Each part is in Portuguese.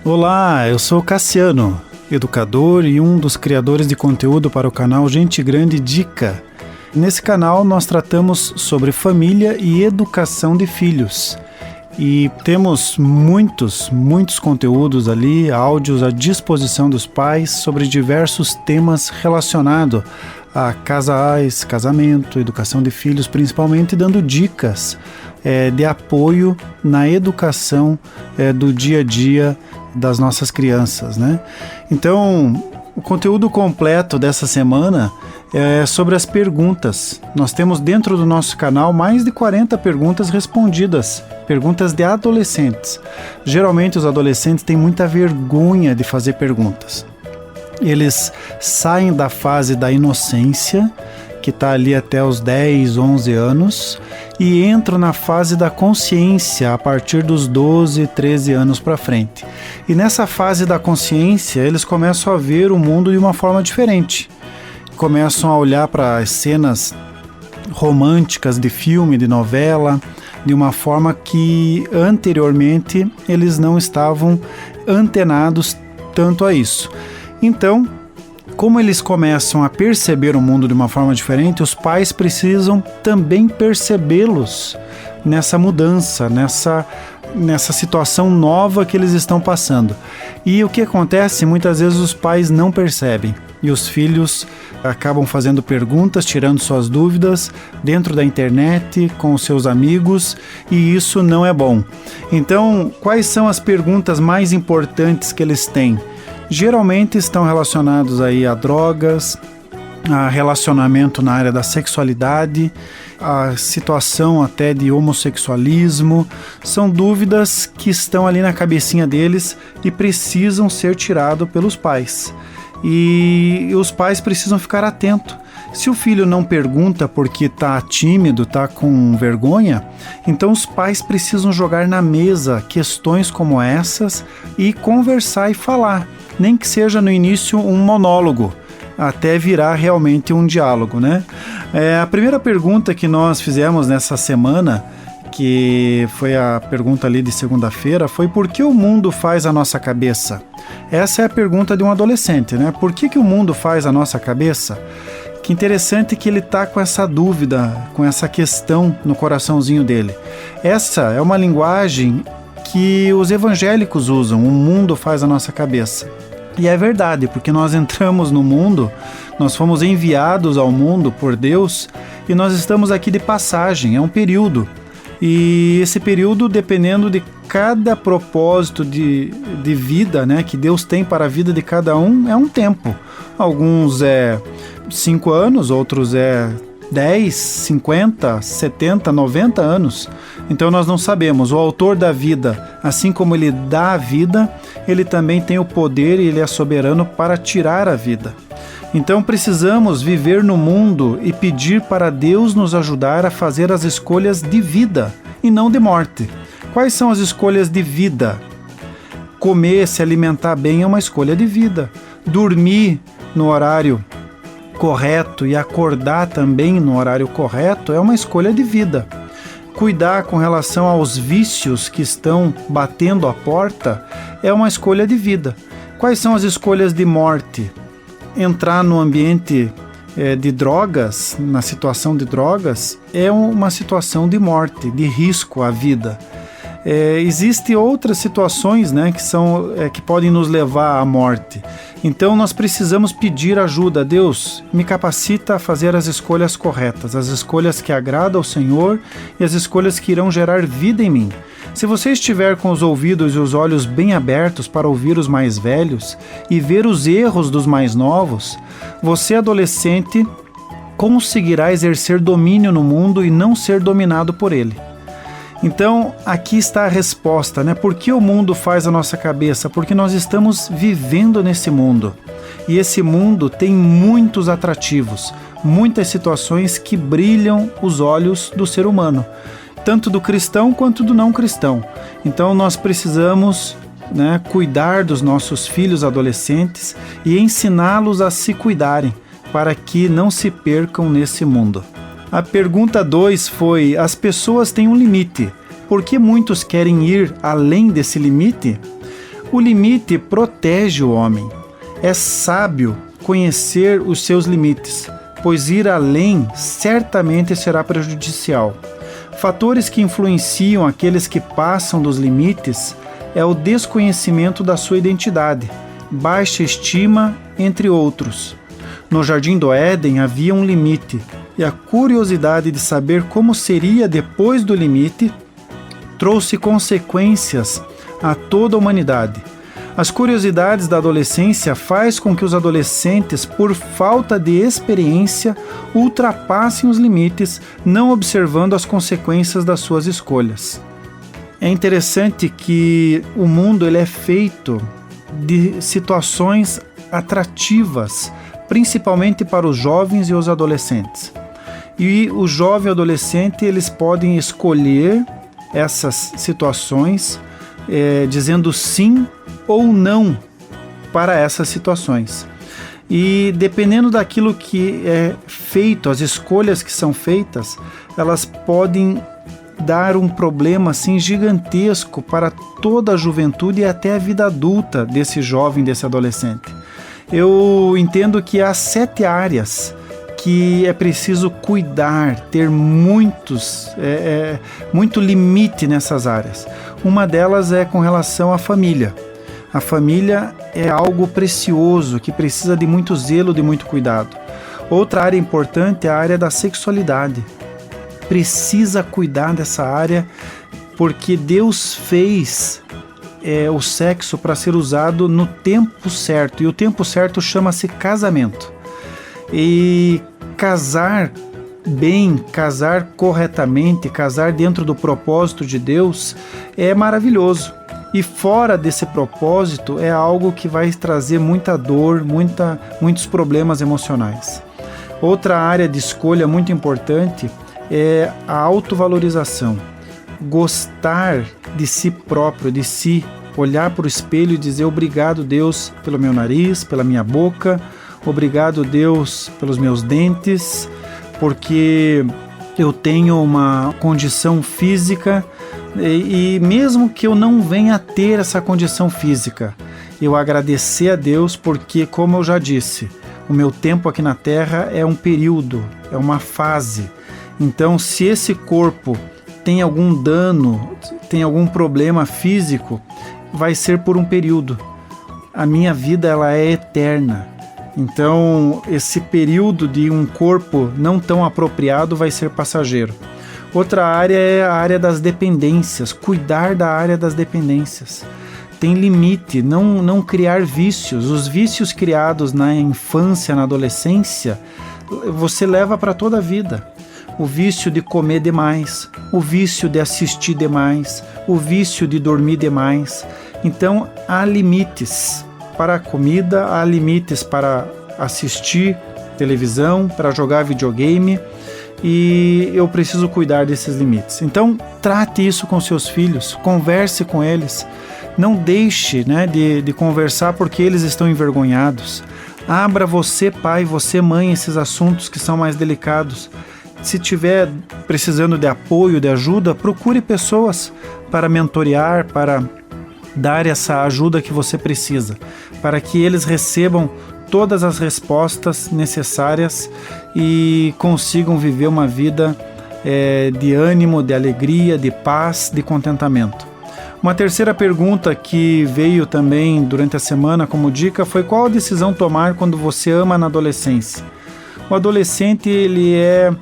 Olá, eu sou Cassiano, educador e um dos criadores de conteúdo para o canal Gente Grande Dica. Nesse canal nós tratamos sobre família e educação de filhos. E temos muitos conteúdos ali, áudios à disposição dos pais sobre diversos temas relacionados a casais, casamento, educação de filhos, principalmente dando dicas de apoio na educação do dia a dia das nossas crianças, né? Então, o conteúdo completo dessa semana é sobre as perguntas. Nós temos dentro do nosso canal mais de 40 perguntas respondidas, perguntas de adolescentes. Geralmente os adolescentes têm muita vergonha de fazer perguntas. Eles saem da fase da inocência, que está ali até os 10, 11 anos, e entram na fase da consciência a partir dos 12, 13 anos para frente. E nessa fase da consciência, eles começam a ver o mundo de uma forma diferente. Começam a olhar para as cenas românticas de filme, de novela, de uma forma que anteriormente eles não estavam antenados tanto a isso. Então, como eles começam a perceber o mundo de uma forma diferente, os pais precisam também percebê-los nessa mudança, nessa situação nova que eles estão passando. E o que acontece? Muitas vezes os pais não percebem e os filhos acabam fazendo perguntas, tirando suas dúvidas dentro da internet, com os seus amigos, e isso não é bom. Então, quais são as perguntas mais importantes que eles têm? Geralmente estão relacionados aí a drogas, a relacionamento na área da sexualidade, a situação até de homossexualismo. São dúvidas que estão ali na cabecinha deles e precisam ser tiradas pelos pais. E os pais precisam ficar atentos. Se o filho não pergunta porque está tímido, está com vergonha, então os pais precisam jogar na mesa questões como essas e conversar e falar. Nem que seja no início um monólogo, até virar realmente um diálogo, né? A primeira pergunta que nós fizemos nessa semana, que foi a pergunta ali de segunda-feira, foi: por que o mundo faz a nossa cabeça? Essa é a pergunta de um adolescente, né? Por que o mundo faz a nossa cabeça? Que interessante que ele está com essa dúvida, com essa questão no coraçãozinho dele. Essa é uma linguagem que os evangélicos usam: o mundo faz a nossa cabeça. E é verdade, porque nós entramos no mundo, nós fomos enviados ao mundo por Deus e nós estamos aqui de passagem, é um período. E esse período, dependendo de cada propósito de vida, né, que Deus tem para a vida de cada um, é um tempo. Alguns é 5 anos, outros é 10, 50, 70, 90 anos. Então nós não sabemos. O autor da vida, assim como ele dá a vida, ele também tem o poder e ele é soberano para tirar a vida. Então precisamos viver no mundo e pedir para Deus nos ajudar a fazer as escolhas de vida e não de morte. Quais são as escolhas de vida? Comer, se alimentar bem é uma escolha de vida. Dormir no horário correto e acordar também no horário correto é uma escolha de vida. Cuidar com relação aos vícios que estão batendo a porta é uma escolha de vida. Quais são as escolhas de morte? Entrar no ambiente de drogas, na situação de drogas, é uma situação de morte, de risco à vida. Existem outras situações, né, que podem nos levar à morte. Então nós precisamos pedir ajuda. Deus, me capacita a fazer as escolhas corretas, as escolhas que agradam ao Senhor e as escolhas que irão gerar vida em mim. Se você estiver com os ouvidos e os olhos bem abertos para ouvir os mais velhos e ver os erros dos mais novos, você, adolescente, conseguirá exercer domínio no mundo e não ser dominado por ele. Então, aqui está a resposta, né? Por que o mundo faz a nossa cabeça? Porque nós estamos vivendo nesse mundo. E esse mundo tem muitos atrativos, muitas situações que brilham os olhos do ser humano, tanto do cristão quanto do não cristão. Então, nós precisamos, né, cuidar dos nossos filhos adolescentes e ensiná-los a se cuidarem, para que não se percam nesse mundo. A pergunta 2 foi: as pessoas têm um limite. Por que muitos querem ir além desse limite? O limite protege o homem. É sábio conhecer os seus limites, pois ir além certamente será prejudicial. Fatores que influenciam aqueles que passam dos limites é o desconhecimento da sua identidade, baixa estima, entre outros. No Jardim do Éden havia um limite, e a curiosidade de saber como seria depois do limite trouxe consequências a toda a humanidade. As curiosidades da adolescência faz com que os adolescentes, por falta de experiência, ultrapassem os limites, não observando as consequências das suas escolhas. É interessante que o mundo ele é feito de situações atrativas, principalmente para os jovens e os adolescentes. E o jovem e o adolescente, eles podem escolher essas situações, dizendo sim ou não para essas situações. E dependendo daquilo que é feito, as escolhas que são feitas, elas podem dar um problema assim gigantesco para toda a juventude e até a vida adulta desse jovem, desse adolescente. Eu entendo que há 7 áreas que é preciso cuidar, ter muito limite nessas áreas. Uma delas é com relação à família. A família é algo precioso, que precisa de muito zelo, de muito cuidado. Outra área importante é a área da sexualidade. Precisa cuidar dessa área, porque Deus fez o sexo para ser usado no tempo certo, e o tempo certo chama-se casamento. E casar bem, casar corretamente, casar dentro do propósito de Deus é maravilhoso. E fora desse propósito é algo que vai trazer muita dor, muitos problemas emocionais. Outra área de escolha muito importante é a autovalorização. Gostar de si próprio, de si, olhar para o espelho e dizer obrigado, Deus, pelo meu nariz, pela minha boca, obrigado, Deus, pelos meus dentes, porque eu tenho uma condição física e mesmo que eu não venha a ter essa condição física, eu agradecer a Deus porque, como eu já disse, o meu tempo aqui na Terra é um período, é uma fase. Então, se esse corpo tem algum dano, tem algum problema físico, vai ser por um período. A minha vida ela é eterna. Então, esse período de um corpo não tão apropriado vai ser passageiro. Outra área é a área das dependências, cuidar da área das dependências. Tem limite, não criar vícios. Os vícios criados na infância, na adolescência, você leva para toda a vida. O vício de comer demais, o vício de assistir demais, o vício de dormir demais. Então, há limites para a comida, há limites para assistir televisão, para jogar videogame, e eu preciso cuidar desses limites. Então, trate isso com seus filhos, converse com eles, não deixe de conversar porque eles estão envergonhados. Abra você, pai, você, mãe, esses assuntos que são mais delicados. Se estiver precisando de apoio, de ajuda, procure pessoas para mentorear, para dar essa ajuda que você precisa, para que eles recebam todas as respostas necessárias e consigam viver uma vida de ânimo, de alegria, de paz, de contentamento. Uma terceira pergunta que veio também durante a semana como dica foi: qual a decisão tomar quando você ama na adolescência? O adolescente, ele é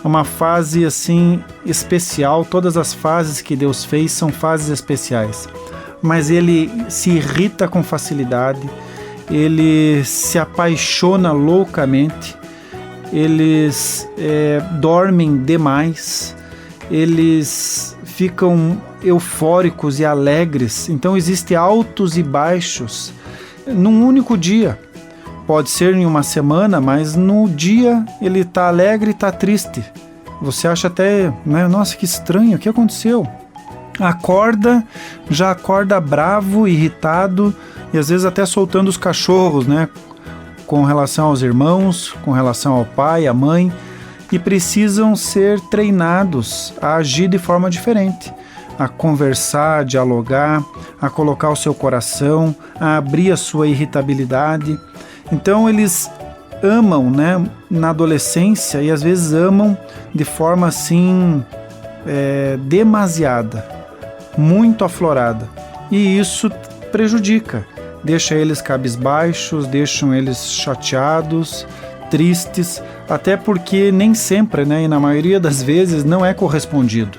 uma fase assim especial. Todas as fases que Deus fez são fases especiais, mas ele se irrita com facilidade, ele se apaixona loucamente, eles dormem demais, eles ficam eufóricos e alegres. Então existem altos e baixos num único dia. Pode ser em uma semana, mas no dia ele está alegre e está triste. Você acha até, nossa, que estranho, o que aconteceu? Já acorda bravo, irritado e às vezes até soltando os cachorros, com relação aos irmãos, com relação ao pai, à mãe, e precisam ser treinados a agir de forma diferente. a conversar, a dialogar, a colocar o seu coração, a abrir a sua irritabilidade. Então eles amam, né, na adolescência, e às vezes amam de forma assim demasiada, muito aflorada, e isso prejudica, deixa eles cabisbaixos, deixam eles chateados, tristes, até porque nem sempre, né, e na maioria das vezes não é correspondido,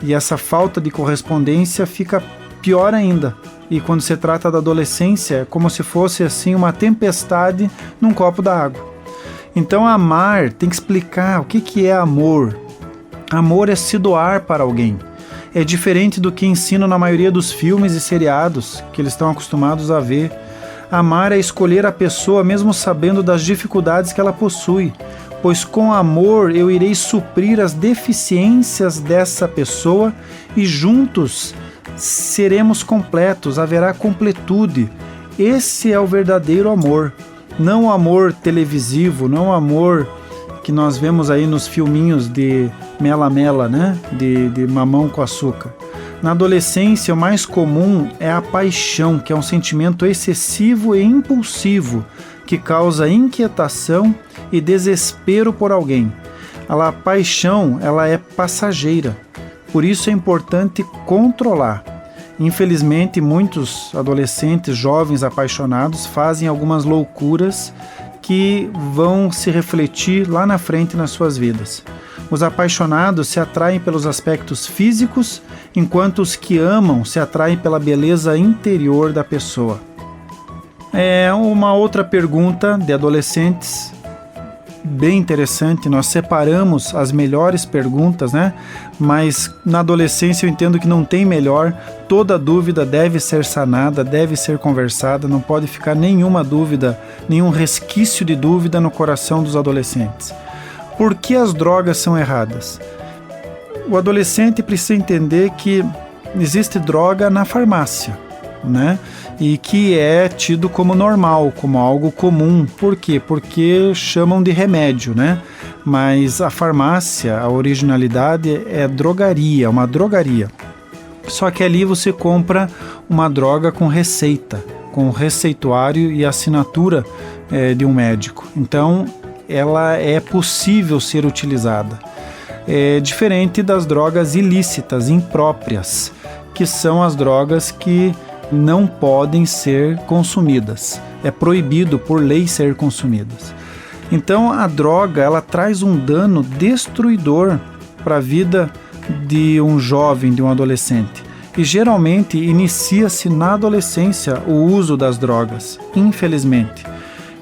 e essa falta de correspondência fica pior ainda. E quando se trata da adolescência, é como se fosse assim uma tempestade num copo d'água. Então amar, tem que explicar o que é amor. Amor é se doar para alguém. É diferente do que ensinam na maioria dos filmes e seriados que eles estão acostumados a ver. Amar é escolher a pessoa mesmo sabendo das dificuldades que ela possui, pois com amor eu irei suprir as deficiências dessa pessoa e juntos seremos completos, haverá completude. Esse é o verdadeiro amor, não o amor televisivo, não o amor que nós vemos aí nos filminhos de mela-mela, né? De mamão com açúcar. Na adolescência, o mais comum é a paixão, que é um sentimento excessivo e impulsivo, que causa inquietação e desespero por alguém. A paixão, ela é passageira. Por isso é importante controlar. Infelizmente, muitos adolescentes, jovens apaixonados fazem algumas loucuras que vão se refletir lá na frente nas suas vidas. Os apaixonados se atraem pelos aspectos físicos, enquanto os que amam se atraem pela beleza interior da pessoa. Uma outra pergunta de adolescentes, bem interessante, nós separamos as melhores perguntas, né? Mas na adolescência eu entendo que não tem melhor, toda dúvida deve ser sanada, deve ser conversada, não pode ficar nenhuma dúvida, nenhum resquício de dúvida no coração dos adolescentes. Por que as drogas são erradas? O adolescente precisa entender que existe droga na farmácia, né? E que é tido como normal, como algo comum. Por quê? Porque chamam de remédio, né? Mas a farmácia, a originalidade é drogaria, uma drogaria. Só que ali você compra uma droga com receita, com receituário e assinatura de um médico. Então, ela é possível ser utilizada. É diferente das drogas ilícitas, impróprias, que são as drogas que não podem ser consumidas. É proibido por lei ser consumidas. Então a droga, ela traz um dano destruidor para a vida de um jovem, de um adolescente. E geralmente inicia-se na adolescência o uso das drogas, infelizmente.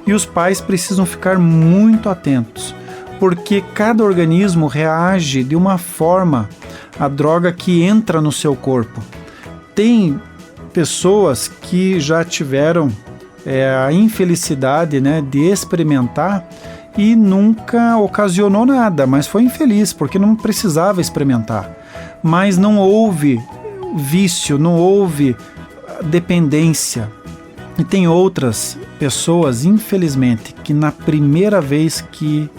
E os pais precisam ficar muito atentos, porque cada organismo reage de uma forma à droga que entra no seu corpo. Tem pessoas que já tiveram a infelicidade, né, de experimentar e nunca ocasionou nada, mas foi infeliz porque não precisava experimentar. Mas não houve vício, não houve dependência. E tem outras pessoas, infelizmente, que na primeira vez que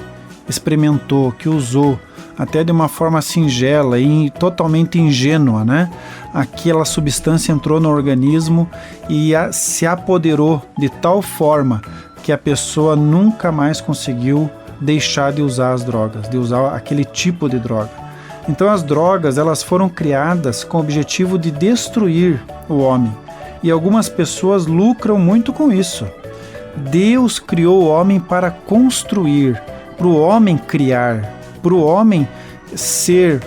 experimentou, que usou, até de uma forma singela e totalmente ingênua, né? Aquela substância entrou no organismo e se apoderou de tal forma que a pessoa nunca mais conseguiu deixar de usar as drogas, de usar aquele tipo de droga. Então as drogas, elas foram criadas com o objetivo de destruir o homem. E algumas pessoas lucram muito com isso. Deus criou o homem para construir, para o homem criar, para o homem ser,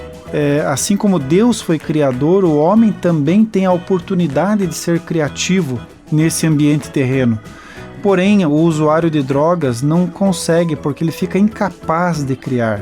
assim como Deus foi criador, o homem também tem a oportunidade de ser criativo nesse ambiente terreno. Porém, o usuário de drogas não consegue, porque ele fica incapaz de criar,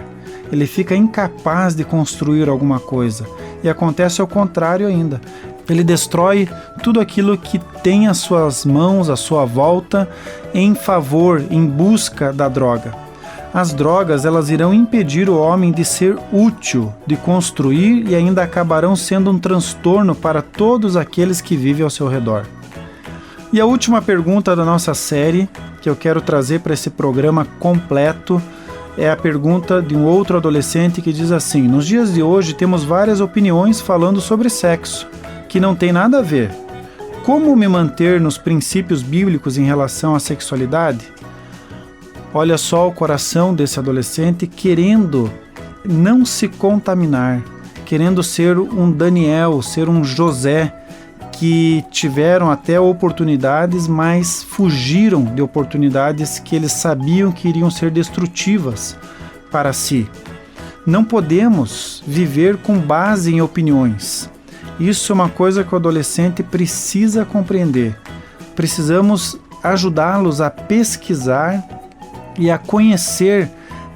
ele fica incapaz de construir alguma coisa. E acontece ao contrário ainda. Ele destrói tudo aquilo que tem às suas mãos, à sua volta, em favor, em busca da droga. As drogas, elas irão impedir o homem de ser útil, de construir, e ainda acabarão sendo um transtorno para todos aqueles que vivem ao seu redor. E a última pergunta da nossa série, que eu quero trazer para esse programa completo, é a pergunta de um outro adolescente que diz assim: nos dias de hoje temos várias opiniões falando sobre sexo, que não tem nada a ver. Como me manter nos princípios bíblicos em relação à sexualidade? Olha só o coração desse adolescente querendo não se contaminar, querendo ser um Daniel, ser um José, que tiveram até oportunidades, mas fugiram de oportunidades que eles sabiam que iriam ser destrutivas para si. Não podemos viver com base em opiniões. Isso é uma coisa que o adolescente precisa compreender. Precisamos ajudá-los a pesquisar e a conhecer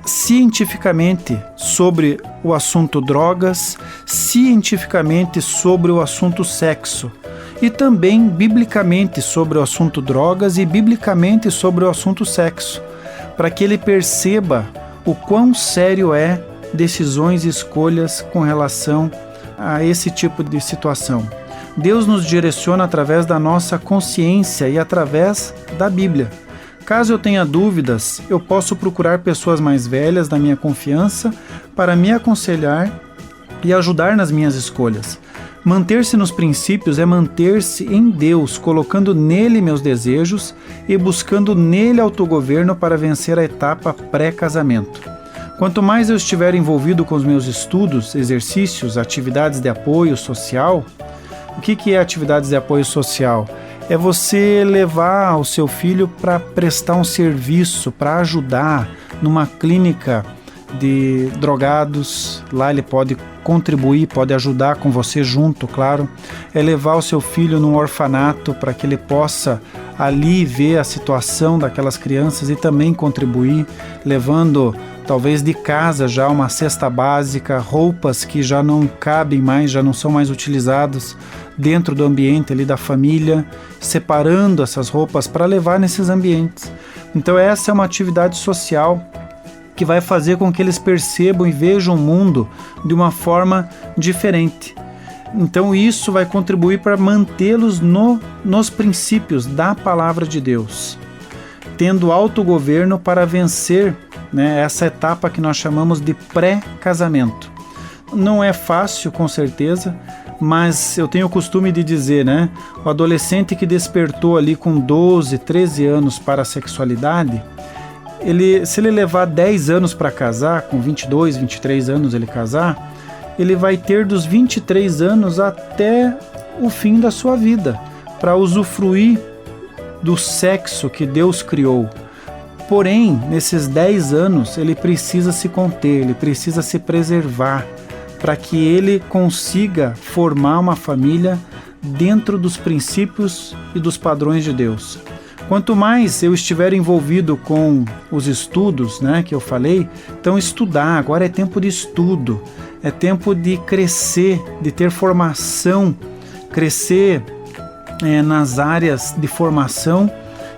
cientificamente sobre o assunto drogas, cientificamente sobre o assunto sexo e também biblicamente sobre o assunto drogas e biblicamente sobre o assunto sexo, para que ele perceba o quão sério é decisões e escolhas com relação a esse tipo de situação. Deus nos direciona através da nossa consciência e através da Bíblia. Caso eu tenha dúvidas, eu posso procurar pessoas mais velhas da minha confiança para me aconselhar e ajudar nas minhas escolhas. Manter-se nos princípios é manter-se em Deus, colocando nele meus desejos e buscando nele autogoverno para vencer a etapa pré-casamento. Quanto mais eu estiver envolvido com os meus estudos, exercícios, atividades de apoio social. O que é atividades de apoio social? É você levar o seu filho para prestar um serviço, para ajudar numa clínica de drogados. Lá ele pode contribuir, pode ajudar com você junto, claro. É levar o seu filho num orfanato para que ele possa ali ver a situação daquelas crianças e também contribuir, levando talvez de casa já uma cesta básica, roupas que já não cabem mais, já não são mais utilizadas dentro do ambiente ali da família, separando essas roupas para levar nesses ambientes. Então essa é uma atividade social que vai fazer com que eles percebam e vejam o mundo de uma forma diferente. Então isso vai contribuir para mantê-los nos princípios da palavra de Deus, tendo autogoverno para vencer, essa etapa que nós chamamos de pré-casamento. Não é fácil, com certeza, mas eu tenho o costume de dizer, o adolescente que despertou ali com 12, 13 anos para a sexualidade, se ele levar 10 anos para casar, com 22, 23 anos ele casar, ele vai ter dos 23 anos até o fim da sua vida, para usufruir do sexo que Deus criou. Porém, nesses 10 anos, ele precisa se conter, ele precisa se preservar, para que ele consiga formar uma família dentro dos princípios e dos padrões de Deus. Quanto mais eu estiver envolvido com os estudos, que eu falei, então estudar, agora é tempo de estudo, é tempo de crescer, de ter formação, crescer nas áreas de formação,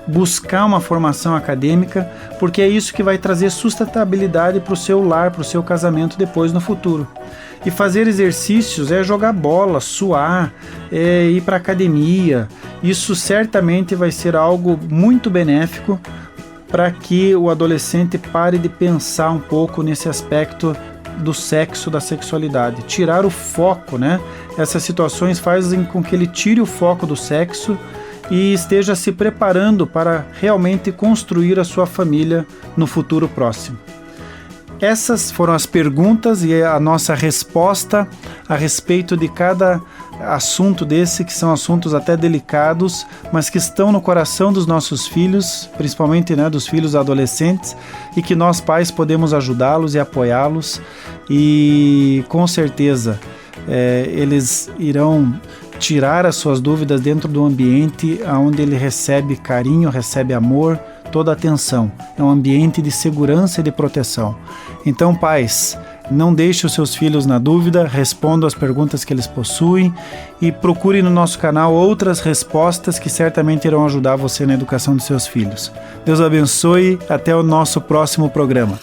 buscar uma formação acadêmica, porque é isso que vai trazer sustentabilidade para o seu lar, para o seu casamento depois no futuro. E fazer exercícios é jogar bola, suar, é ir para a academia. Isso certamente vai ser algo muito benéfico para que o adolescente pare de pensar um pouco nesse aspecto do sexo, da sexualidade. Tirar o foco, Essas situações fazem com que ele tire o foco do sexo e esteja se preparando para realmente construir a sua família no futuro próximo. Essas foram as perguntas e a nossa resposta a respeito de cada assunto desse, que são assuntos até delicados, mas que estão no coração dos nossos filhos, principalmente dos filhos adolescentes, e que nós pais podemos ajudá-los e apoiá-los, e com certeza eles irão tirar as suas dúvidas dentro do ambiente onde ele recebe carinho, recebe amor, toda a atenção. É um ambiente de segurança e de proteção. Então, pais, não deixe os seus filhos na dúvida, respondam as perguntas que eles possuem e procure no nosso canal outras respostas que certamente irão ajudar você na educação dos seus filhos. Deus abençoe, até o nosso próximo programa.